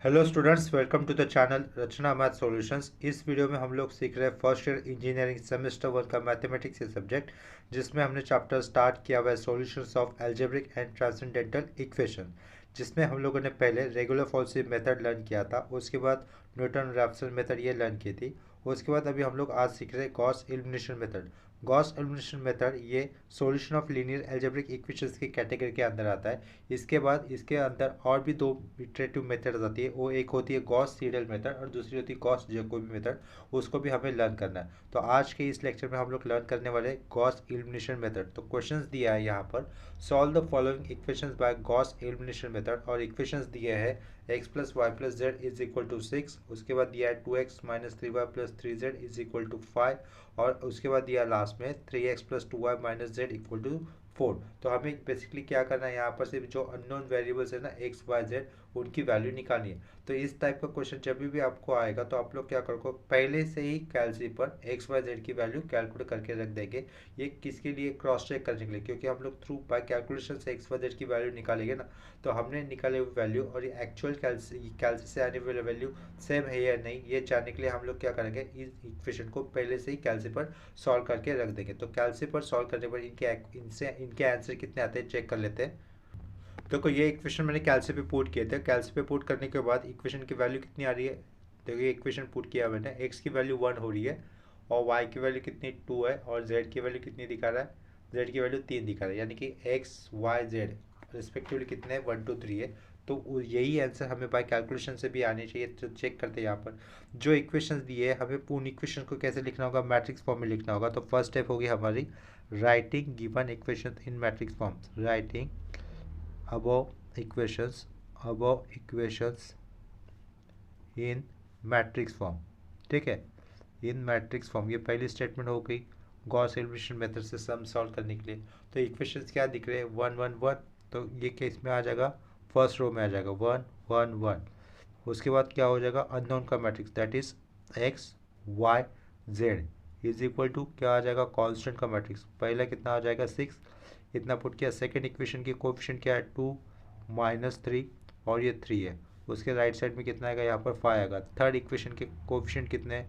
Hello students, welcome to the channel Rachna math solutions. इस video में हम लोग सीख रहे हैं फर्स्ट ईयर इंजीनियरिंग सेमेस्टर 1 का मैथमेटिक्स के सब्जेक्ट, जिसमें हमने चैप्टर स्टार्ट किया हुआ है solutions of algebraic and transcendental equation, जिसमें हम लोगों ने पहले रेगुलर फॉल्सिव मेथड लर्न किया था। उसके बाद न्यूटन रैप्सन मेथड ये लर्न की थी। उसके बाद अभी हम लोग आज सीख रहे हैं Gauss elimination method. Gauss elimination method ये solution of linear algebraic equations की कैटेगरी के अंदर आता है। इसके बाद इसके अंदर और भी दो इटरेटिव मेथड आती है। वो एक होती है गॉस सीडल मेथड और दूसरी होती है गॉस जैकोबी मेथड। उसको भी हमें लर्न करना है। तो आज के इस लेक्चर में हम लोग लर्न करने वाले गॉस एलिमिनेशन मेथड। तो क्वेश्चंस दिया है यहाँ पर, solve the following equations by Gauss elimination method. और इक्वेशंस दिए हैं x plus y plus z is equal to 6। उसके बाद दिया है 2x minus 3y plus 3z is equal to 5। और उसके बाद दिया लास्ट में 3x plus 2y minus z equal to 4। तो हमें बेसिकली क्या करना है, यहाँ पर सिर्फ जो अननोन वेरिएबल्स है ना एक्स वाई जेड, उनकी वैल्यू निकालनी है। तो इस टाइप का क्वेश्चन जब भी आपको आएगा तो आप लोग क्या करोगे, पहले से ही कैलसी पर एक्स वाई जेड की वैल्यू कैलकुलेट करके रख देंगे। ये किसके लिए, क्रॉस चेक करने के लिए, क्योंकि हम लोग थ्रू बाय कैलकुलेशन से एक्स वाई जेड की वैल्यू निकालेंगे ना। तो हमने निकाले हुए वैल्यू और ये एक्चुअल कैलसी से आने वाले वैल्यू सेम है या नहीं, ये जानने के लिए हम लोग क्या करेंगे, इस इक्वेशन को पहले से ही कैलसी पर सॉल्व करके रख देंगे। तो कैलसी पर सॉल्व करने पर इनके आंसर कितने आते हैं चेक कर लेते हैं। देखो ये इक्वेशन मैंने कैलसी पे पुट किए थे। कैलसी पे पुट करने के बाद इक्वेशन की वैल्यू कितनी आ रही है, देखो ये इक्वेशन पुट किया मैंने। एक्स की वैल्यू 1 हो रही है और वाई की वैल्यू कितनी 2 है और जेड की वैल्यू कितनी दिखा रहा है, जेड की वैल्यू 3 दिखा रहा है। यानी कि एक्स वाई जेड रिस्पेक्टिवली कितने 1 2 3 है। तो यही आंसर हमें बाय कैलकुलेशन से भी आने चाहिए। तो चेक करते हैं यहाँ पर जो इक्वेशंस दिए है, हमें उन इक्वेशन को कैसे लिखना होगा, मैट्रिक्स फॉर्म में लिखना होगा। तो फर्स्ट स्टेप होगी हमारी writing given equation in matrix form. Writing above equations in matrix form. ठीक है, इन मैट्रिक्स फॉर्म, ये पहली स्टेटमेंट हो गई गॉस एलिमिनेशन मेथड से सम सॉल्व करने के लिए। तो इक्वेशंस क्या दिख रहे हैं 1 1 1। तो ये केस में आ जाएगा, फर्स्ट रो में आ जाएगा 1 1 1। उसके बाद क्या हो जाएगा, अननोन का matrix that is x y z is equal to क्या आ जाएगा, कांस्टेंट का मैट्रिक्स। पहला कितना आ जाएगा 6, इतना पुट किया। सेकेंड इक्वेशन की कोएफिशिएंट क्या है 2 माइनस 3 और ये 3 है। उसके राइट साइड में कितना आएगा, यहाँ पर 5 आएगा। थर्ड इक्वेशन के कोएफिशिएंट कितने,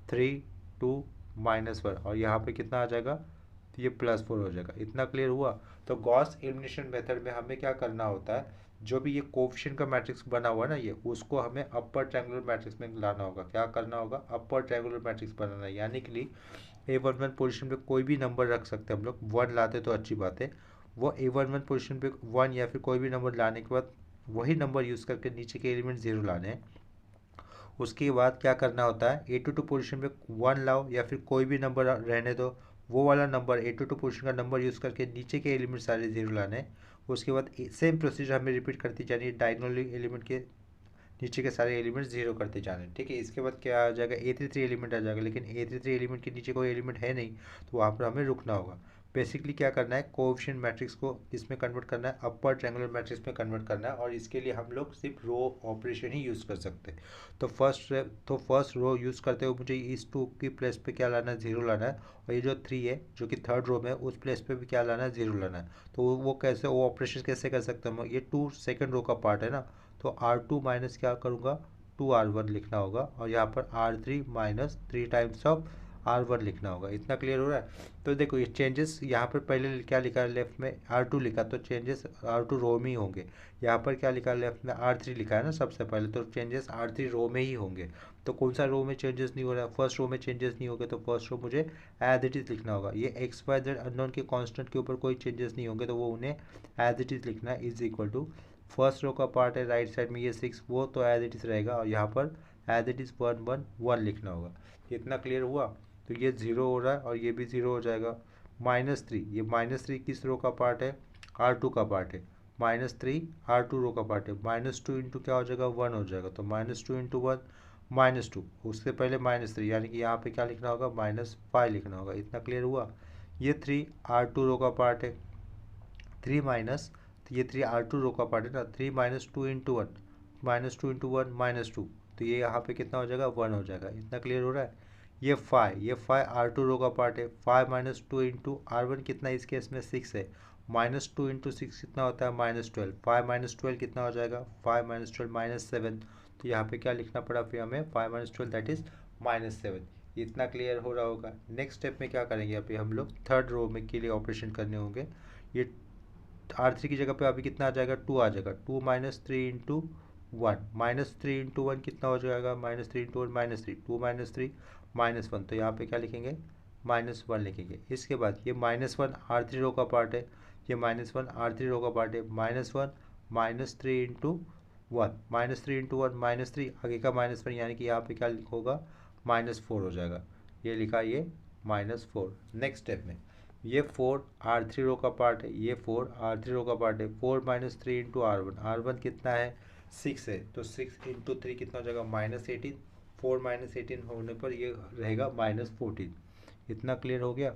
3 2 माइनस 1 और यहाँ पे कितना आ जाएगा, तो ये +4 हो जाएगा। इतना क्लियर हुआ। तो गॉस एलिमिनेशन मेथड में हमें क्या करना होता है, जो भी ये कोएफिशिएंट का मैट्रिक्स बना हुआ है ना, ये उसको हमें अपर ट्रायंगुलर मैट्रिक्स में लाना होगा। क्या करना होगा, अपर ट्रायंगुलर मैट्रिक्स बनाना है। यानी कि A11 पोजीशन पे कोई भी नंबर रख सकते हैं हम लोग। 1 लाते तो अच्छी बात है। वो A11 पोजीशन पे 1 या फिर कोई भी नंबर लाने के बाद वही नंबर यूज़ करके नीचे के एलिमेंट 0 लाने हैं। उसके बाद क्या करना होता है, A22 पोजीशन पे 1 लाओ या फिर कोई भी नंबर रहने दो, वो वाला नंबर A22 पोजीशन का नंबर यूज़ करके नीचे के एलिमेंट सारे 0 लाने हैं। उसके बाद सेम प्रोसीजर हमें रिपीट करती जानी है, डायगोनली एलिमेंट के नीचे के सारे एलिमेंट 0 करते जाने। ठीक है, इसके बाद क्या आ जाएगा, A33 एलिमेंट आ जाएगा। लेकिन A33 एलिमेंट के नीचे कोई एलिमेंट है नहीं, तो वहाँ पर हमें रुकना होगा। बेसिकली क्या करना है, कोएफिशिएंट मैट्रिक्स को इसमें कन्वर्ट करना है, अपर ट्रायंगुलर मैट्रिक्स में कन्वर्ट करना है। और इसके लिए हम लोग सिर्फ रो ऑपरेशन ही यूज़ कर सकते हैं। तो फर्स्ट रो यूज़ करते हुए मुझे इस 2 की प्लेस पे क्या लाना है, 0 लाना है। और ये जो 3 है जो कि थर्ड रो में है, उस प्लेस पे भी क्या लाना है, 0 लाना है। तो वो कैसे, वो ऑपरेशन कैसे कर सकते हैं हम, ये 2 सेकेंड रो का पार्ट है ना। तो R2 माइनस क्या करूँगा, 2R1 लिखना होगा। और यहाँ पर R3 minus 3 times of R1 लिखना होगा। इतना क्लियर हो रहा है। तो देखो ये चेंजेस यहाँ पर पहले क्या लिखा है, लेफ्ट में R2 लिखा, तो चेंजेस R2 रो में ही होंगे। यहाँ पर क्या लिखा है, लेफ्ट में R3 लिखा है ना सबसे पहले, तो चेंजेस R3 रो में ही होंगे। तो कौन सा रो में चेंजेस नहीं हो रहा है, फर्स्ट रो में चेंजेस नहीं होंगे। तो फर्स्ट रो मुझे एज इट इज़ लिखना होगा। ये एक्स वाई जेड अननोन के कांस्टेंट के ऊपर कोई चेंजेस नहीं होंगे, तो वो उन्हें एज इट इज़ लिखना है। Is equal to first row का पार्ट है राइट साइड में ये 6, वो तो एज इट इज़ रहेगा। और यहाँ पर एज इट इज़ 1 1 1 लिखना होगा। इतना क्लियर हुआ। तो ये 0 हो रहा है और ये भी 0 हो जाएगा। -3, ये -3 किस रो का पार्ट है, R2 का पार्ट है। -3 R2 रो का पार्ट है। -2 इंटू क्या हो जाएगा, 1 हो जाएगा। तो -2 इंटू 1 -2, उससे पहले -3, यानी कि यहाँ पे क्या लिखना होगा, -5 लिखना होगा। इतना क्लियर हुआ। ये 3 R2 रो का पार्ट है। 3 माइनस, तो ये 3 R2 रो का पार्ट है ना। 3 माइनस 2 इंटू 1, -2 इंटू 1 -2, तो ये यहाँ पे कितना हो जाएगा, 1 हो जाएगा। इतना क्लियर हो रहा है। ये 5 R2 रो का पार्ट है। 5 माइनस 2 इंटू R1 कितना, इस केस में 6 है, -2 इंटू 6 कितना होता है -12, 5 -12 कितना हो जाएगा 5 -12 -7, तो यहाँ पे क्या लिखना पड़ा फिर हमें 5 -12 दैट इज -7। इतना क्लियर हो रहा होगा। नेक्स्ट स्टेप में क्या करेंगे, अभी हम लोग थर्ड रो में के लिए ऑपरेशन करने होंगे। ये R3 की जगह पे अभी कितना आ जाएगा 2 आ जाएगा, 2 -3 इंटू 1, -3 इंटू 1 कितना हो जाएगा -3 इंटू 1 -3, 2 -3 -1, तो यहाँ पे क्या लिखेंगे -1 लिखेंगे। इसके बाद ये -1 R3 रो का पार्ट है, ये -1 R3 रो का पार्ट है, -1 -3 इंटू 1, -3 इंटू 1 -3, आगे का -1 यानी कि यहाँ पे क्या होगा -4 हो जाएगा। ये लिखा ये -4। नेक्स्ट स्टेप में ये 4 R3 रो का पार्ट है, ये 4 R3 रो का पार्ट है, 4 -3 इंटू R1, R1 कितना है 6 है, तो 6 इंटू 3 कितना हो जाएगा -18, 4 -18 होने पर ये रहेगा -14। इतना क्लियर हो गया।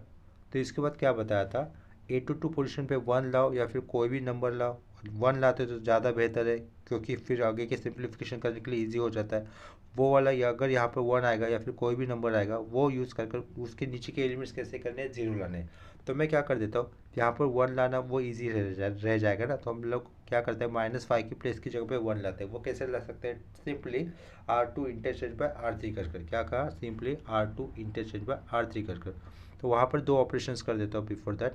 तो इसके बाद क्या बताया था, A to 2 पोजीशन पे 1 लाओ या फिर कोई भी नंबर लाओ, 1 लाते तो ज़्यादा बेहतर है क्योंकि फिर आगे के सिंप्लीफिकेशन करने के लिए ईजी हो जाता है। वो वाला या अगर यहाँ पर 1 आएगा या फिर कोई भी नंबर आएगा वो यूज़ कर उसके नीचे के एलिमेंट्स कैसे करने हैं, 0 लाने हैं। तो मैं क्या कर देता हूँ, यहाँ पर 1 लाना वो ईजी रह जाएगा ना, तो हम लोग क्या करते हैं -5 की प्लेस की जगह पे 1 लाते हैं। वो कैसे ला सकते हैं, simply R2 interchange bye R3 कर क्या कहा, simply R2 interchange bye R3 कर। तो वहाँ पर दो ऑपरेशंस कर देता हूँ। बिफोर दैट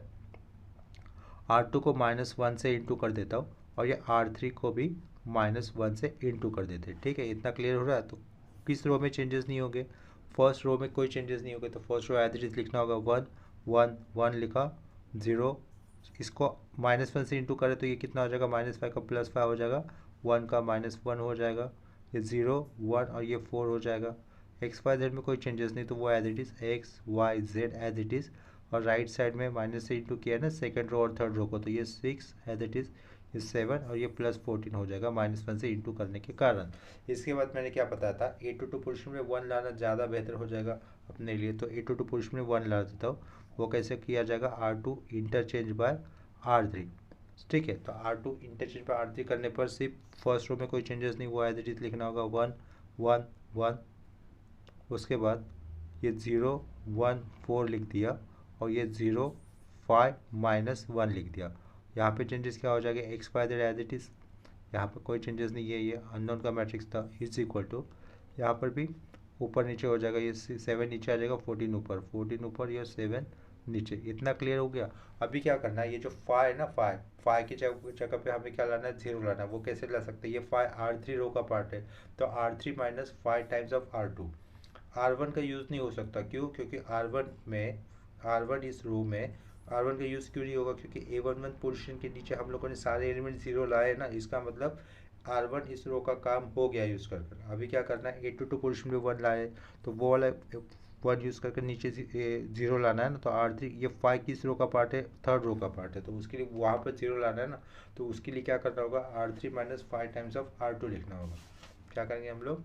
R2 को -1 से इंटू कर देता हूँ और ये R3 को भी -1 से इंटू कर देते हैं। ठीक है, इतना क्लियर हो रहा है। तो किस रो में चेंजेस नहीं होंगे, फर्स्ट रो में कोई चेंजेस नहीं होंगे, तो first row as it is लिखना होगा 1 1 1 लिखा, 0, इसको -1 से इंटू करें तो ये कितना हो जाएगा -5 का +5 हो जाएगा, 1 का -1 हो जाएगा, ये 0 1 और ये 4 हो जाएगा। XYZ में कोई चेंजेस नहीं तो वो as it is XYZ as it is, और राइट साइड में माइनस से इंटू किया है ना सेकंड रो और थर्ड रो को, तो ये 6 एज इट इज़, ये 7 और ये +14 हो जाएगा -1 से इंटू करने के कारण। इसके बाद मैंने क्या बताया था, A to 2 पोजीशन में 1 लाना ज़्यादा बेहतर हो जाएगा अपने लिए, तो A to 2 पोजीशन में 1 ला देता हूँ। वो कैसे किया जाएगा, R2 इंटरचेंज बाय R3। ठीक है, तो R2 इंटरचेंज बाय R3 करने पर सिर्फ फर्स्ट रो में कोई चेंजेस नहीं हुआ, एज इट इज़ लिखना होगा 1 1 1, उसके बाद ये 0 1 4 लिख दिया और ये 0 5 -1 लिख दिया। यहाँ पे चेंजेस क्या हो जाएगा, XYZ एज इट इज़, यहाँ पर कोई चेंजेस नहीं है, ये अननोन का मैट्रिक्स था, इज इक्वल टू यहाँ पर भी ऊपर नीचे हो जाएगा, ये 7 नीचे आ जाएगा, 14 ऊपर, 14 ऊपर, ये 7 नीचे। इतना क्लियर हो गया। अभी क्या करना है, ये जो 5 है ना, 5 की जगह पे हमें क्या लाना है, 0 लाना है। वो कैसे ला सकते हैं, ये 5 R3 रो का पार्ट है, तो R3 - 5 times of R2। R1 का यूज़ नहीं हो सकता, क्यों, क्योंकि R1 इस रो में R1 का यूज़ क्यों नहीं होगा, क्योंकि A11 पोजीशन के नीचे हम लोगों ने सारे एलिमेंट 0 लाए ना, इसका मतलब R1 इस रो का काम हो गया यूज़ कर। अभी क्या करना है, A to 2 पोजीशन में 1 लाए, तो वो वाला 1 यूज़ करके नीचे 0 लाना है ना, तो R3 ये 5 किस रो का पार्ट है, थर्ड रो का पार्ट है, तो उसके लिए वहाँ पर 0 लाना है ना, तो उसके लिए क्या करना होगा, R3 - 5 टाइम्स ऑफ R2 लिखना होगा। क्या करेंगे हम लोग,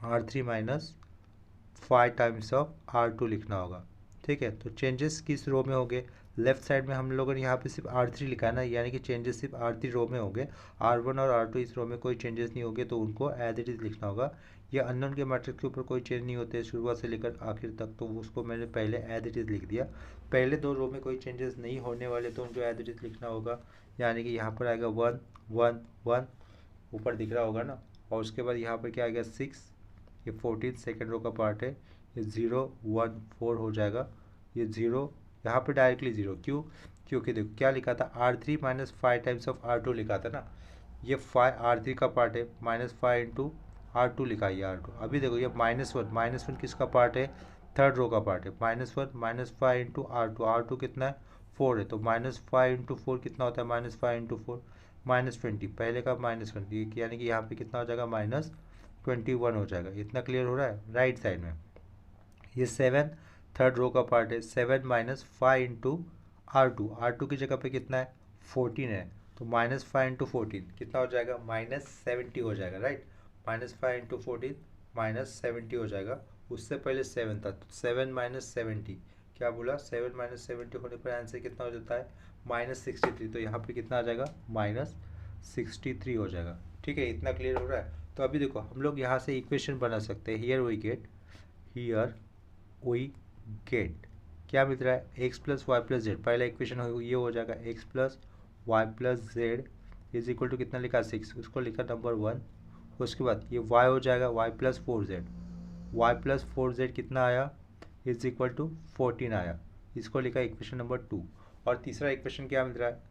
R3 - 5 टाइम्स ऑफ R2 लिखना होगा। ठीक है, तो चेंजेस किस रो में हो गए, लेफ्ट साइड में हम लोगों ने यहाँ पे सिर्फ R3 लिखा है ना, यानी कि चेंजेस सिर्फ R3 रो में हो गए, R1 और R2 इस रो में कोई चेंजेस नहीं हो गए, तो उनको एज इट इज़ लिखना होगा। ये अननोन के मैट्रिक्स के ऊपर कोई चेंज नहीं होते शुरुआत से लेकर आखिर तक, तो उसको मैंने पहले एज इट इज़ लिख दिया। पहले दो रो में कोई चेंजेस नहीं होने वाले, तो उनको एज इट इज़ लिखना होगा, यानी कि यहाँ पर आएगा 1 1 1, ऊपर दिख रहा होगा ना, और उसके बाद यहाँ पर क्या आएगा 6, ये 14 सेकेंड रो का पार्ट है, ये 0 1 4 हो जाएगा, ये 0 यहाँ पे डायरेक्टली 0, क्यों, क्योंकि देखो क्या लिखा था, R3 - 5 टाइम्स ऑफ R2 लिखा था ना, ये 5 R3 का पार्ट है, -5 इंटू R2 लिखा है, ये R2। अभी देखो ये -1 किसका पार्ट है, थर्ड रो का पार्ट है, -1 -5 इंटू R2 कितना है 4 है, तो -5 इंटू 4 कितना होता है, -5 इंटू 4 -20, पहले का -20, यानी कि यहाँ पे कितना हो जाएगा, -21 हो जाएगा। इतना क्लियर हो रहा है। राइट साइड में ये 7 थर्ड रो का पार्ट है, 7 - 5 इंटू R2 की जगह पे कितना है 14 है, तो -5 इंटू 14 कितना हो जाएगा, -70 हो जाएगा। राइट, -5 इंटू 14 -70 हो जाएगा। उससे पहले 7 था, तो 7 - 70 क्या बोला, 7 - 70 होने पर आंसर कितना हो जाता है, -63, तो यहाँ पे कितना आ जाएगा, -63 हो जाएगा। ठीक है, इतना क्लियर हो रहा है। तो अभी देखो हम लोग यहाँ से इक्वेशन बना सकते हैं, हियर वी गेट क्या मिल रहा है, x plus y plus z, पहला इक्वेशन ये हो जाएगा x plus y plus z is equal to कितना लिखा 6, उसको लिखा नंबर 1। उसके बाद ये y हो जाएगा y plus 4z, Y plus 4z कितना आया इज इक्वल टू 14 आया, इसको लिखा इक्वेशन नंबर 2। और तीसरा इक्वेशन क्या मिल रहा है,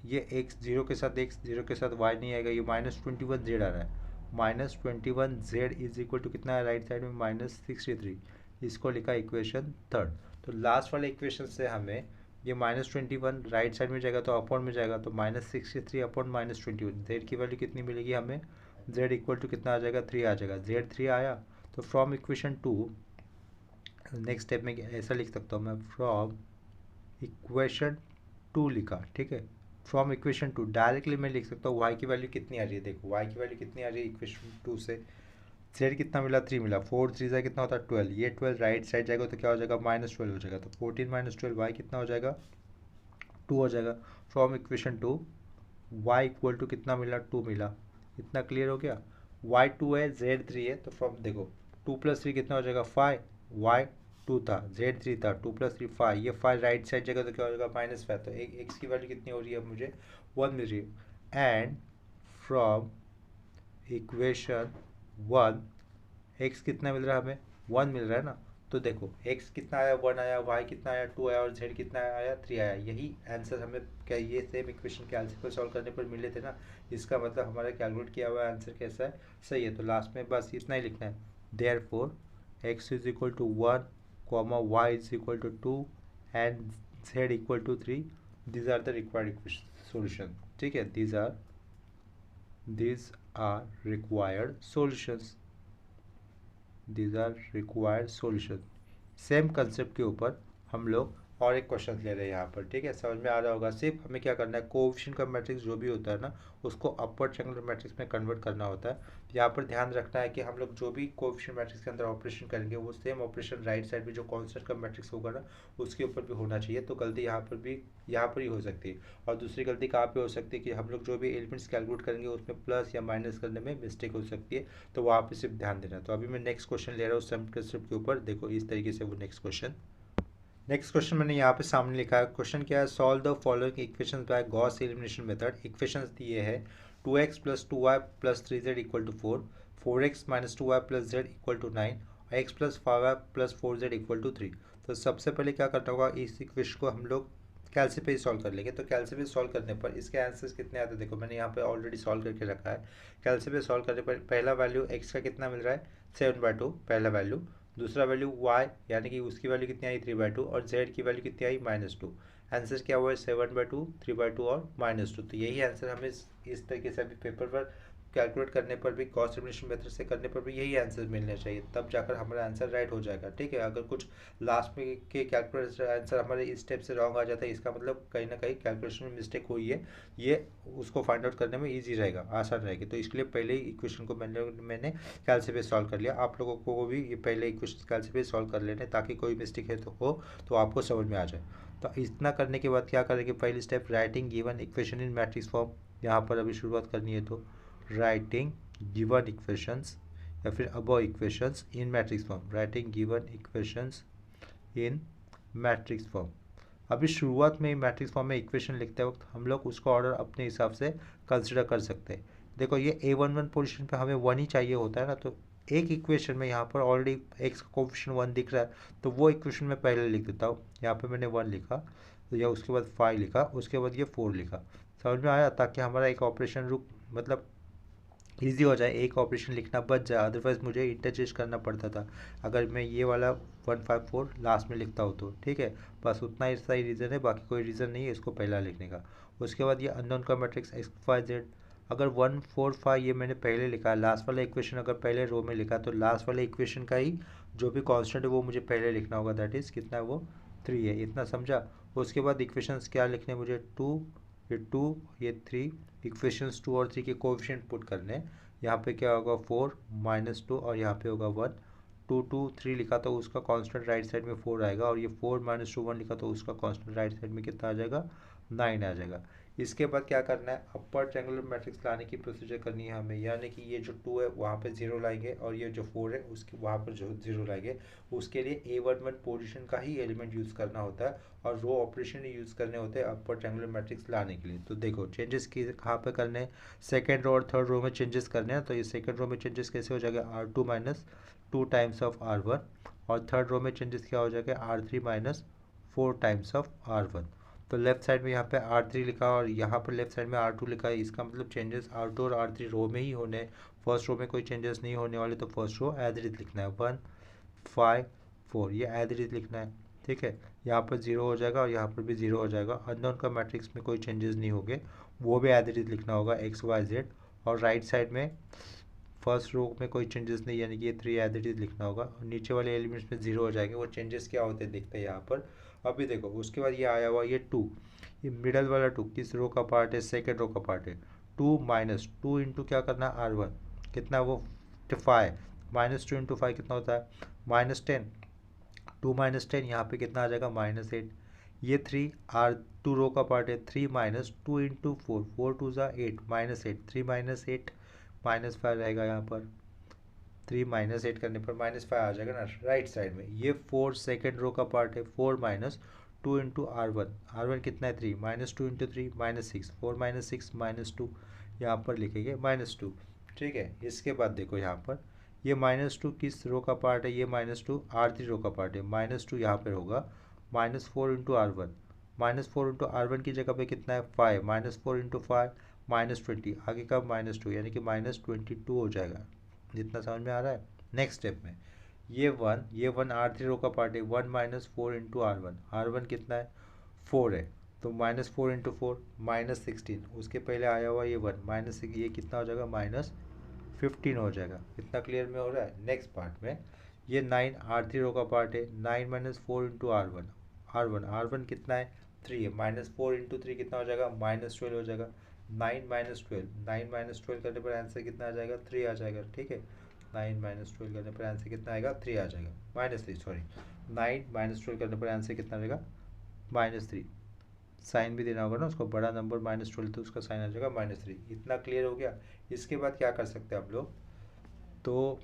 ये x जीरो के साथ y नहीं आएगा, ये -21z आ रहा है, -21z इज इक्वल टू कितना है राइट साइड में -63, इसको लिखा इक्वेशन थर्ड। तो लास्ट वाले इक्वेशन से हमें ये -21 राइट साइड में जाएगा तो अपॉन में जाएगा, तो -63 अपॉन -21, जेड की वैल्यू कितनी मिलेगी हमें, z इक्वल टू कितना आ जाएगा 3 आ जाएगा, z 3 आया। तो फ्रॉम इक्वेशन 2 नेक्स्ट स्टेप में ऐसा लिख सकता हूँ मैं, फ्रॉम इक्वेशन 2 लिखा, ठीक है, फ्रॉम इक्वेशन 2 डायरेक्टली मैं लिख सकता हूँ y की वैल्यू कितनी आ रही है, देखो y की वैल्यू कितनी आ रही है इक्वेशन 2 से, z कितना मिला 3 मिला, 4 3 से कितना होता है 12, ये 12 राइट साइड जाएगा तो क्या हो जाएगा -12 हो जाएगा, तो 14 -12 y कितना हो जाएगा 2 हो जाएगा। From equation 2 y equal to कितना मिला 2 मिला, इतना क्लियर हो गया। y 2 है z 3 है, तो फ्रॉम देखो 2 + 3 कितना हो जाएगा 5, y 2 था z 3 था, 2 + 3 5, ये 5 राइट साइड जगह तो क्या हो जाएगा -5, तो एक x की वैल्यू कितनी हो रही है मुझे 1 मिल रही है। एंड फ्रॉम इक्वेशन 1 x कितना मिल रहा है हमें 1 मिल रहा है ना, तो देखो x कितना आया 1 आया, y कितना आया 2 आया, और z कितना आया 3 आया, यही आंसर हमें क्या ये सेम इक्वेशन के अलजेब्रा सॉल्व करने पर मिले थे ना, इसका मतलब हमारा कैलकुलेट किया हुआ आंसर कैसा है सही है। तो लास्ट में बस इतना ही लिखना है, therefore x is equal to 1, y is equal to 2 and z equal to 3, these are the required solution, ठीक है, these are required solutions, these are required solution। Same concept के ऊपर हम लोग और एक क्वेश्चन ले रहे हैं यहाँ पर, ठीक है, समझ में आ रहा होगा। सिर्फ हमें क्या करना है, कोएफिशिएंट का मैट्रिक्स जो भी होता है ना उसको अपर ट्रायंगुलर मैट्रिक्स में कन्वर्ट करना होता है। यहाँ पर ध्यान रखना है कि हम लोग जो भी कोएफिशिएंट मैट्रिक्स के अंदर ऑपरेशन करेंगे वो सेम ऑपरेशन राइट साइड में जो कांस्टेंट का मैट्रिक्स होगा ना उसके ऊपर भी होना चाहिए। तो गलती यहाँ पर ही हो सकती है। और दूसरी गलती कहाँ पे हो सकती है कि हम लोग जो भी एलिमेंट्स कैलकुलेट करेंगे उसमें प्लस या माइनस करने में मिस्टेक हो सकती है, तो वहाँ पे सिर्फ ध्यान देना। तो अभी मैं नेक्स्ट क्वेश्चन ले रहा हूँ सेम कंसेप्ट के ऊपर, देखो इस तरीके से वो नेक्स्ट क्वेश्चन मैंने यहाँ पे सामने लिखा है। क्वेश्चन क्या है, solve the following equations by Gauss elimination method. Equations दिए है 2x + 2y + 3z = 4, 4x - 2y + z = 9, x + 5y + 4z = 3। तो सबसे पहले क्या करना होगा, इस इक्वेशन को हम लोग कैलसी पे सॉल्व कर लेंगे। तो कैलसी पे सॉल्व करने पर इसके आंसर्स कितने आते हैं, देखो मैंने यहाँ पे ऑलरेडी सॉल्व करके रखा है। कैलसी पे सॉल्व करने पर पहला वैल्यू x का कितना मिल रहा है 7/2 पहला वैल्यू, दूसरा वैल्यू y यानी कि उसकी वैल्यू कितनी आई 3/2, और z की वैल्यू कितनी आई -2। आंसर क्या हुआ है 7/2, 3/2 और -2। तो यही आंसर हमें इस तरीके से अभी पेपर पर कैलकुलेट करने पर भी, गॉस एलिमिनेशन मेथड से करने पर भी यही आंसर मिलने चाहिए, तब जाकर हमारा आंसर राइट हो जाएगा, ठीक है। अगर कुछ लास्ट में के कैलकुलेट आंसर हमारे इस स्टेप से रॉन्ग आ जाता है, इसका मतलब कहीं ना कहीं कैलकुलेशन में मिस्टेक हुई है, ये उसको फाइंड आउट करने में ईजी रहेगा, आसान रहेगी। तो इसके लिए पहले ही इक्वेशन को मैंने कैलसी पे सॉल्व कर लिया। आप लोगों को भी ये पहले इक्वेशन कैलसी पे सॉल्व कर लेने, ताकि कोई मिस्टेक है तो आपको समझ में आ जाए। तो इतना करने के बाद क्या करेंगे, पहली step writing given equation in matrix form, यहाँ पर अभी शुरुआत करनी है। तो राइटिंग गिवन इक्वेशंस या फिर अबव इक्वेशंस इन matrix form, writing given equations इन मैट्रिक्स फॉर्म। अभी शुरुआत में ही मैट्रिक्स फॉर्म में इक्वेशन लिखते वक्त हम लोग उसका ऑर्डर अपने हिसाब से कंसिडर कर सकते हैं। देखो ये A11 पोजीशन पे हमें 1 ही चाहिए होता है ना, तो एक इक्वेशन में यहाँ पर ऑलरेडी x का कोफिशिएंट 1 दिख रहा है, तो वो इक्वेशन में पहले लिख देता हूँ। यहाँ पे मैंने 1 लिखा, तो या उसके बाद 5 लिखा, उसके बाद ये 4 लिखा। समझ में आया, ताकि हमारा एक ऑपरेशन मतलब ईजी हो जाए, एक ऑपरेशन लिखना बच जाए। अदरवाइज मुझे इंटरचेंज करना पड़ता था अगर मैं ये वाला 154 लास्ट में लिखता हूँ तो, ठीक है। बस उतना ही सही रीज़न है, बाकी कोई रीज़न नहीं है इसको पहला लिखने का। उसके बाद ये अननोन का मैट्रिक्स XYZ, अगर 1 4 5 ये मैंने पहले लिखा है, लास्ट वाला इक्वेशन अगर पहले रो में लिखा तो लास्ट वाले इक्वेशन का ही जो भी कॉन्स्टेंट है वो मुझे पहले लिखना होगा, दैट इज़ कितना है वो 3 है, इतना समझा। उसके बाद इक्वेशंस क्या लिखने मुझे 2 ये 3, इक्वेशंस 2 और 3 के कोएफिशिएंट पुट करने। यहाँ पे क्या होगा 4 -2 और यहाँ पे होगा 1, 2 2 3 लिखा तो उसका कांस्टेंट राइट साइड में 4 आएगा, और ये 4 - 2 1 लिखा तो उसका कांस्टेंट राइट साइड में कितना आ जाएगा 9 आ जाएगा। इसके बाद क्या करना है, अपर ट्रायंगुलर मैट्रिक्स लाने की प्रोसीजर करनी है हमें, यानी कि ये जो 2 है वहाँ पे 0 लाएंगे और ये जो 4 है उसके वहाँ पर जो 0 लाएंगे। उसके लिए A11 पोजीशन का ही एलिमेंट यूज़ करना होता है और रो ऑपरेशन यूज़ करने होते हैं अपर ट्रायंगुलर मैट्रिक्स लाने के लिए। तो देखो चेंजेस कहाँ पे करने हैं, सेकेंड रो और थर्ड रो में चेंजेस करने हैं। तो ये सेकेंड रो में चेंजेस कैसे हो जाएगा, R2 minus 2 times of R1, और थर्ड रो में चेंजेस क्या हो जाएगा, R3 minus 4 times of R1। तो लेफ्ट साइड में यहाँ पे R3 लिखा और यहाँ पर लेफ्ट साइड में R2 लिखा है। इसका मतलब चेंजेस R2 और R3 रो में ही होने, फर्स्ट रो में कोई चेंजेस नहीं होने वाले। तो first row as it is लिखना है, 1 5 4, ये एज इट इज लिखना है। ठीक है, यहाँ पर 0 हो जाएगा और यहाँ पर भी 0 हो जाएगा। अननोन का मैट्रिक्स में कोई चेंजेस नहीं होंगे, वो भी एज इट इज लिखना होगा, XYZ। और राइट साइड में फर्स्ट रो में कोई चेंजेस नहीं, यानी कि ये 3 एज इट इज लिखना होगा। और नीचे वाले एलिमेंट्स में 0 हो जाएंगे, वो चेंजेस क्या होते हैं देखते हैं यहाँ पर। अभी देखो उसके बाद ये आया हुआ ये 2, ये मिडल वाला 2 किस रो का पार्ट है, सेकेंड रो का पार्ट है। 2 माइनस 2 इंटू क्या करना है, R1 कितना वो 5, माइनस 2 इंटू 5 कितना होता है, -10। 2 माइनस 10 यहाँ पे कितना आ जाएगा, -8। ये 3 R2 रो का पार्ट है, 3 माइनस 2 इंटू 4, 4 टू ज़ा 8, -8, 3 माइनस 8 -5 रहेगा यहाँ पर। 3 माइनस 8 करने पर -5 आ जाएगा ना राइट साइड में। ये 4 सेकेंड रो का पार्ट है, 4 माइनस 2 इंटू R1, R1 कितना है 3, -2 इंटू 3 -6, 4 माइनस 6 -2, यहाँ पर लिखेंगे -2। ठीक है, इसके बाद देखो यहाँ पर ये -2 किस रो का पार्ट है, ये -2 R3 रो का पार्ट है। -2 यहाँ पर होगा -4 इंटू R1, -4 इंटू R1 की जगह पे कितना है 5, -4 इंटू 5 -20, आगे का -2 यानी कि -22 हो जाएगा। जितना समझ में आ रहा है। नेक्स्ट स्टेप में ये वन R3 रो का पार्ट है, 1 माइनस 4 इंटू R1, R1 कितना है 4 है, तो -4 इंटू 4 -16, उसके पहले आया हुआ ये 1 -6, ये कितना हो जाएगा -15 हो जाएगा। इतना क्लियर में हो रहा है। नेक्स्ट पार्ट में ये 9 R3 रो का पार्ट है, 9 माइनस 4 इंटू R1, R1 कितना है 3 है, -4 इंटू 3 कितना हो जाएगा -12 हो जाएगा। 9 माइनस 12, 9 माइनस 12 करने पर आंसर कितना आ जाएगा 3 आ जाएगा। ठीक है, 9 माइनस 12 करने पर आंसर कितना आएगा 3 आ जाएगा, -3 सॉरी, 9 माइनस 12 करने पर आंसर कितना आएगा -3। साइन भी देना होगा ना उसको, बड़ा नंबर -12 तो उसका साइन आ जाएगा -3। इतना क्लियर हो गया। इसके बाद क्या कर सकते हैं आप लोग, तो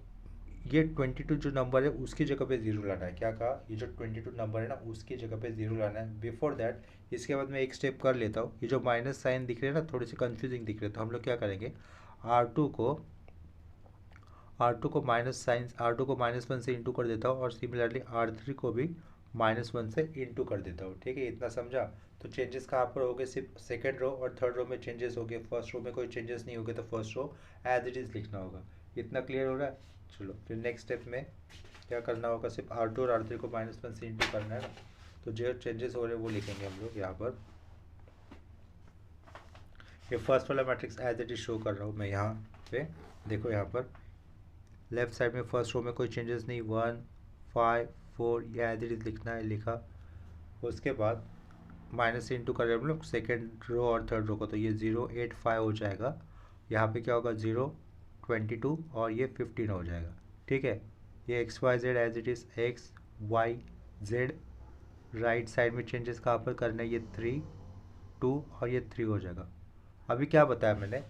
ये 22 जो नंबर है उसकी जगह पे 0 लाना है। क्या कहा, ये जो 22 नंबर है ना उसकी जगह पे 0 लाना है। बिफोर दैट इसके बाद मैं एक स्टेप कर लेता हूँ। ये जो माइनस साइन दिख रहे हैं ना थोड़े से कंफ्यूजिंग दिख रहे हैं, तो हम लोग क्या करेंगे, R2 को -1 से इंटू कर देता हूँ और सिमिलरली R3 को भी -1 से इंटू कर देता हूँ। ठीक है, इतना समझा। तो चेंजेस कहाँ पर हो गए, सिर्फ सेकेंड रो और थर्ड रो में चेंजेस हो गए, फर्स्ट रो में कोई चेंजेस नहीं हो गए, तो first row as it is लिखना होगा। इतना क्लियर हो रहा है। चलो फिर नेक्स्ट स्टेप में क्या करना होगा, सिर्फ R2 और R3 को -1 से इंटू करना है ना। तो जो चेंजेस हो रहे हैं वो लिखेंगे हम लोग यहाँ पर। ये फर्स्ट वाला matrix as it is show कर रहा हूँ मैं यहाँ पे। देखो यहाँ पर लेफ्ट साइड में फर्स्ट रो में कोई चेंजेस नहीं, 1 5 4 ये एज इट इज लिखना है, लिखा। उसके बाद माइनस से इंटू कर रहे हैं हम लोग सेकेंड रो और थर्ड रो को, तो ये 0 8 5 हो जाएगा। यहाँ पे क्या होगा 0 22 और ये 15 हो जाएगा। ठीक है, ये XYZ as it is XYZ। Right side में चेंजेस कहाँ पर करना है, ये 3 2 और ये 3 हो जाएगा। अभी क्या बताया मैंने,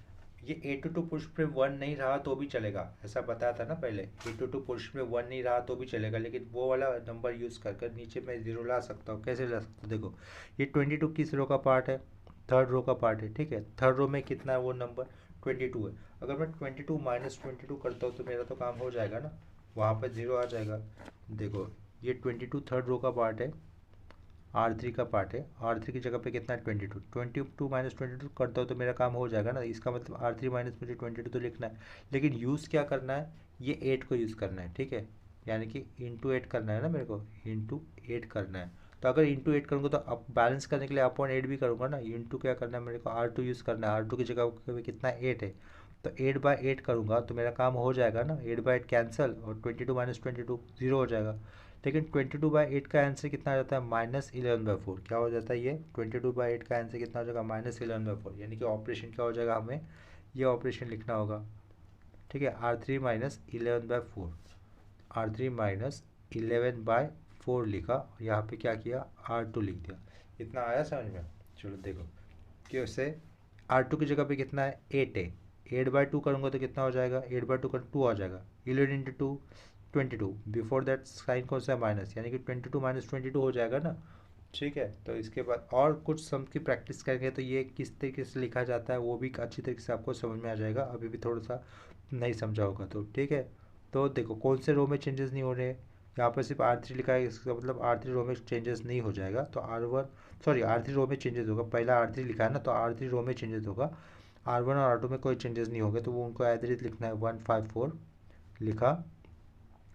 ये 8 to 2 पुश में 1 नहीं रहा तो भी चलेगा, ऐसा बताया था ना पहले। 8 to 2 पुश में 1 नहीं रहा तो भी चलेगा, लेकिन वो वाला नंबर यूज़ कर कर नीचे मैं 0 ला सकता हूँ। कैसे ला सकता हूँ, देखो ये 22 किस रो का पार्ट है, थर्ड रो का पार्ट है। ठीक है, थर्ड रो में कितना है वो नंबर 22 है। अगर मैं 22 माइनस 22 करता हूँ तो मेरा तो काम हो जाएगा ना, वहाँ पर 0 आ जाएगा। देखो ये 22 थर्ड रो का पार्ट है, R3 का पार्ट है, R3 की जगह पे कितना है 22, 22 माइनस 22 करता हो तो मेरा काम हो जाएगा ना। इसका मतलब R3 माइनस मुझे 22 तो लिखना है, लेकिन यूज़ क्या करना है, ये 8 को यूज़ करना है। ठीक है, यानी कि इंटू 8 करना है ना मेरे को, इंटू 8 करना है। तो अगर इंटू 8 करूँगा तो अब बैलेंस करने के लिए अपॉन 8 भी करूँगा ना। इंटू क्या करना है मेरे को, R2 यूज़ करना है, R2 की जगह पे कितना है 8 है, तो 8/8 करूँगा तो मेरा काम हो जाएगा ना। 8/8 कैंसिल और 22 माइनस 22 0 हो जाएगा। लेकिन 22/8 का आंसर कितना आ जाता है -11/4। क्या हो जाता है ये 22/8 का आंसर कितना हो जाएगा -11/4, यानी कि ऑपरेशन क्या हो जाएगा, हमें ये ऑपरेशन लिखना होगा। ठीक है, R3 माइनस 11/4, R3 माइनस 11/4 लिखा और यहाँ पे क्या किया R2 लिख दिया। इतना आया समझ में। चलो देखो कैसे, R2 की जगह पे कितना है 8 है, 8/2 करूँगा तो कितना हो जाएगा, 8/2 का 2 आ जाएगा, 11 इंटू 2 22, बिफोर दैट साइन कौन सा है माइनस, यानी कि 22 माइनस 22 हो जाएगा ना। ठीक है, तो इसके बाद और कुछ सम की प्रैक्टिस करेंगे तो ये किस तरीके से लिखा जाता है वो भी अच्छी तरीके से आपको समझ में आ जाएगा, अभी भी थोड़ा सा नहीं समझा होगा तो। ठीक है, तो देखो कौन से रो में चेंजेस नहीं हो रहे हैं, यहाँ पर सिर्फ R3 लिखा है, इसका मतलब R3 रो में चेंजेस नहीं हो जाएगा, तो R3 रो में चेंजेस होगा, पहला R3 लिखा है ना, तो R3 रो में चेंजेस होगा, R1 और R2 में कोई चेंजेस नहीं होंगे, तो वो उनको एज इट इज लिखना है, 154 लिखा।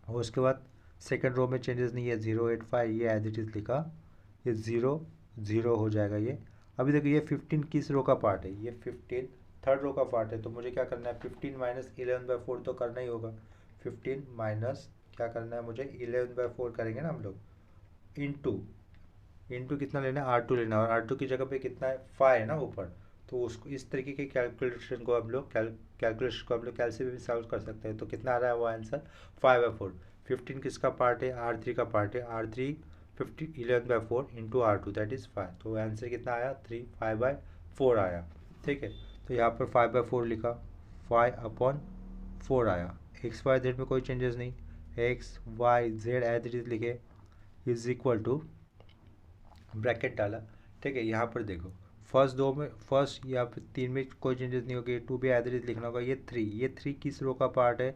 और उसके बाद सेकंड रो में चेंजेस नहीं है, 085 ये एज इट इज लिखा, ये 0 हो जाएगा ये। अभी देखो ये 15 किस रो का पार्ट है, ये 15 थर्ड रो का पार्ट है, तो मुझे क्या करना है, 15 माइनस 11/4 तो करना ही होगा, 15 माइनस क्या करना है मुझे, 11/4 करेंगे ना हम लोग, इंटू इंटू कितना लेना है, R2 लेना है, और R2 की जगह पे कितना है 5 है ना ऊपर, तो उसको इस तरीके के कैलकुलेशन को हम लोग कैलकुलेशन को हम लोग कैलसी में भी सॉल्व कर सकते हैं। तो कितना आ रहा है वो आंसर 5/4। 15 किसका पार्ट है, R3 का पार्ट है, R3 11/4 into R2 that is 5, तो आंसर कितना आया 5/4 आया। ठीक है, तो यहाँ पर 5/4 लिखा, 5/4 आया, एक्स वाई जेड में कोई चेंजेस नहीं, x y z as it is लिखे, इज इक्वल टू ब्रैकेट डाला। ठीक है, यहाँ पर देखो फर्स्ट यहाँ पे 3 में कोई चेंजेस नहीं होगी, 2 भी एज इट इज लिखना होगा, ये 3 किस रो का पार्ट है,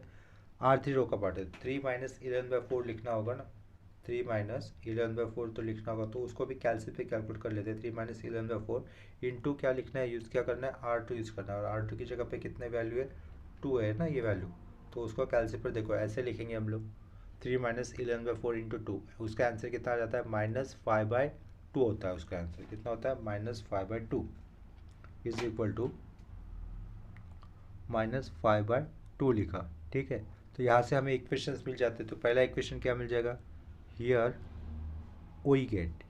R3 रो का पार्ट है, 3 माइनस 11/4 लिखना होगा ना, 3 माइनस 11/4 तो लिखना होगा, तो उसको भी कैलसी पे कैलकुलेट कर लेते हैं, 3 माइनस 11/4 इंटू क्या लिखना है, यूज़ क्या करना है, R2 यूज़ करना है, और R2 की जगह पे कितने वैल्यू है 2 है ना ये वैल्यू, तो उसको कैलसी पर देखो ऐसे लिखेंगे हम लोग, 3 माइनस 11/4 इंटू 2, उसका आंसर कितना आ जाता है -5/2 होता है, उसका आंसर कितना होता है -5/2 इज इक्वल टू -5/2 लिखा। ठीक है, तो यहाँ से हमें इक्वेशंस मिल जाते हैं, तो पहला इक्वेशन क्या मिल जाएगा, हियर वी गेट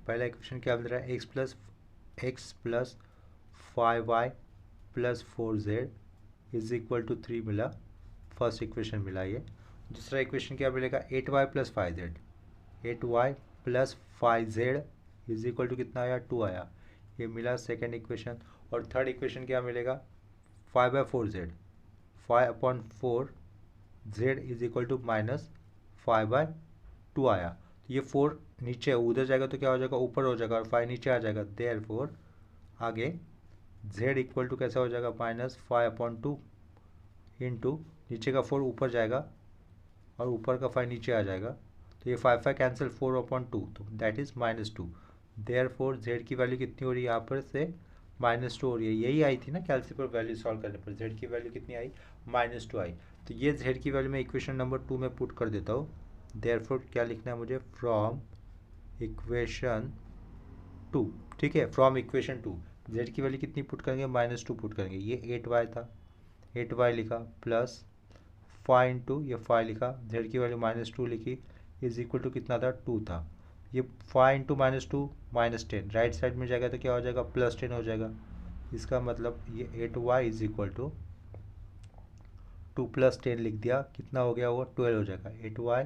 पहला इक्वेशन क्या मिल रहा है, x plus 5y plus 4z is equal to 3 मिला, फर्स्ट इक्वेशन मिला ये। दूसरा इक्वेशन क्या मिलेगा, 8y plus 5z is equal to कितना आया 2 आया, ये मिला सेकेंड इक्वेशन। और थर्ड इक्वेशन क्या मिलेगा, 5/4z, 5/4z is equal to -5/2 आया, तो ये 4 नीचे उधर जाएगा तो क्या हो जाएगा ऊपर हो जाएगा, और 5 नीचे आ जाएगा, देयरफॉर आगे z इक्वल टू कैसा हो जाएगा -5/2 इंटू नीचे का 4 ऊपर जाएगा और ऊपर का 5 नीचे आ जाएगा, तो ये 5 कैंसिल, 4/2 तो दैट इज़ -2, देयरफॉर z की वैल्यू कितनी हो रही है यहाँ पर से -2 हो रही है, यही आई थी ना कैलसी पर वैल्यू सॉल्व करने पर, z की वैल्यू कितनी आई -2 आई, तो ये z की वैल्यू मैं इक्वेशन नंबर 2 में पुट कर देता हूँ। देयरफॉर क्या लिखना है मुझे, फ्रॉम इक्वेशन 2, ठीक है, फ्रॉम इक्वेशन 2 z की वैल्यू कितनी पुट करेंगे -2 पुट करेंगे, ये 8y था, 8y लिखा प्लस 5 इंटू ये 5 लिखा, z की वैल्यू -2 लिखी, इज इक्वल टू कितना था 2 था, ये 5 इंटू -2 -10 राइट साइड में जाएगा तो क्या हो जाएगा +10 हो जाएगा, इसका मतलब ये 8y इज इक्वल टू 2 + 10 लिख दिया, कितना हो गया वो 12 हो जाएगा, 8y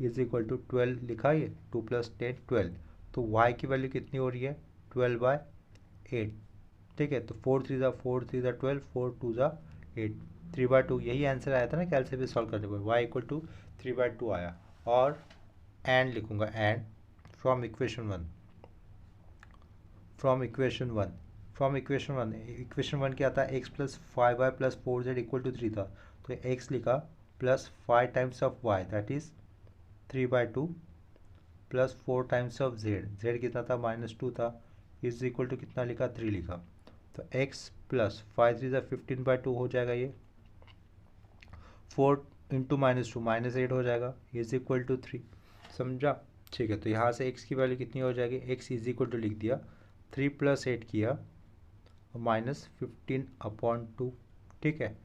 इज इक्वल टू 12 लिखा, ये 2 + 10 12, तो y की वैल्यू कितनी हो रही है 12/8। ठीक है, तो 4 3 ज़ा 12, 4 2 ज़ा 8, 3/2 यही आंसर आया था ना कैलसी पे सॉल्व करने पर, y इक्वल टू 3/2 आया। और एंड लिखूंगा, एंड फ्रॉम इक्वेशन 1 इक्वेशन 1 क्या था, x plus 5y plus 4z equal to 3 था, तो x लिखा plus 5 times of y that is 3/2 plus 4 times of z कितना था -2 था, इज इक्वल टू कितना लिखा 3 लिखा, तो x प्लस 5 3 15/2 हो जाएगा, ये 4 इंटू -2 -8 हो जाएगा, इज इक्वल टू 3, समझा। ठीक है, तो यहाँ से x की वैल्यू कितनी हो जाएगी, x इज इक्वल टू लिख दिया, 3 + 8 किया -15/2, ठीक है,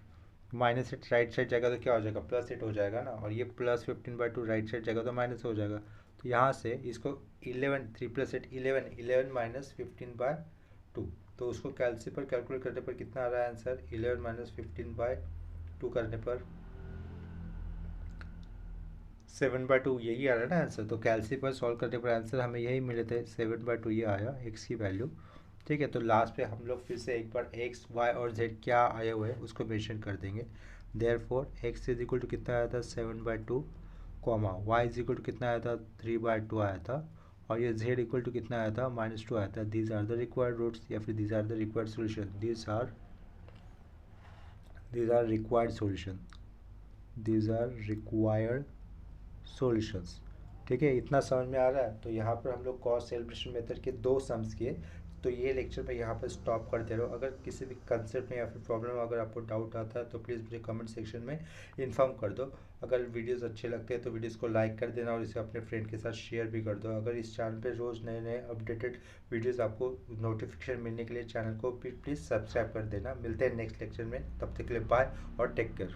-8 राइट साइड जाएगा तो क्या हो जाएगा +8 हो जाएगा ना, और ये +15/2 राइट साइड जाएगा तो माइनस हो जाएगा, तो यहाँ से इसको 11 3 + 8 11 -15/2, तो उसको कैलसी पर कैलकुलेट करने पर कितना आ रहा है आंसर, 11 - 15/2 करने पर 7/2 यही आ रहा है ना आंसर, तो कैलसी पर सॉल्व करने पर आंसर हमें यही मिले थे 7/2 ये आया x की वैल्यू। ठीक है, तो लास्ट पे हम लोग फिर से एक बार एक्स वाई और जेड क्या आए हुए हैं उसको मेंशन कर देंगे। Therefore x is equal to कितना आया था 7/2, comma y is equal to कितना आया था 3/2 आया था, और ये जेड इक्वल टू कितना आया था -2 आया था। These are the required roots या फिर these are the required solution, these are required solution, these are required solutions। ठीक है, इतना समझ में आ रहा है। तो यहाँ पर हम लोग गॉस एलिमिनेशन मेथड के 2 सम्स किए। तो ये लेक्चर मैं यहाँ पर स्टॉप कर दे रहा हूँ। अगर किसी भी कंसेप्ट में या फिर प्रॉब्लम अगर आपको डाउट आता है तो प्लीज़ मुझे कमेंट सेक्शन में इन्फॉर्म कर दो। अगर वीडियोस अच्छे लगते हैं तो वीडियोस को लाइक कर देना और इसे अपने फ्रेंड के साथ शेयर भी कर दो। अगर इस चैनल पे रोज़ नए नए अपडेटेड वीडियोस आपको नोटिफिकेशन मिलने के लिए चैनल को प्लीज़ सब्सक्राइब कर देना। मिलते हैं नेक्स्ट लेक्चर में, तब तक के लिए बाय और टेक केयर।